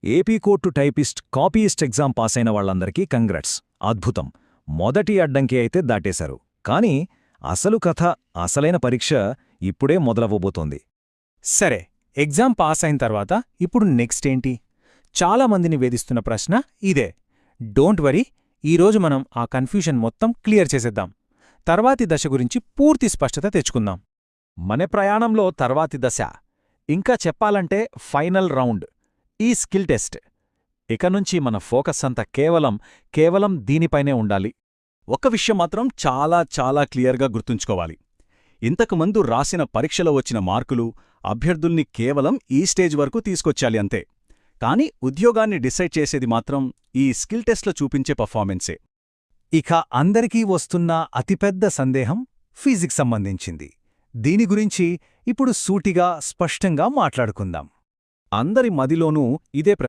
AP court typist copyist exam పాసైన వాళ్లందరికీ congrats. అద్భుతం. మొదటి అడ్డంకి అయితే దాటేశారు. కానీ అసలు కథ, అసలైన పరీక్ష ఇప్పుడే మొదలవ్వబోతోంది. సరే, ఎగ్జామ్ పాస్ అయిన తర్వాత ఇప్పుడు నెక్స్ట్ ఏంటి? చాలామందిని వేధిస్తున్న ప్రశ్న ఇదే. డోంట్ వరీ, ఈరోజు మనం ఆ కన్ఫ్యూషన్ మొత్తం క్లియర్ చేసేద్దాం. తర్వాతి దశ గురించి పూర్తి స్పష్టత తెచ్చుకుందాం. మన ప్రయాణంలో తర్వాతి దశ, ఇంకా చెప్పాలంటే ఫైనల్ రౌండ్, ఈ స్కిల్ టెస్ట్. ఇక నుంచి మన ఫోకస్ అంతా కేవలం దీనిపైనే ఉండాలి. ఒక్క విషయం మాత్రం చాలా క్లియర్గా గుర్తుంచుకోవాలి. ఇంతకుముందు రాసిన పరీక్షలో వచ్చిన మార్కులు అభ్యర్థుల్ని కేవలం ఈ స్టేజ్ వరకు తీసుకొచ్చాలి అంతే. కానీ ఉద్యోగాన్ని డిసైడ్ చేసేది మాత్రం ఈ స్కిల్ టెస్ట్లో చూపించే పర్ఫార్మెన్సే. ఇక అందరికీ వస్తున్న అతిపెద్ద సందేహం ఫిజిక్స్ సంబంధించింది. దీని గురించి ఇప్పుడు సూటిగా స్పష్టంగా మాట్లాడుకుందాం. అందరి మదిలోనూ ఇదే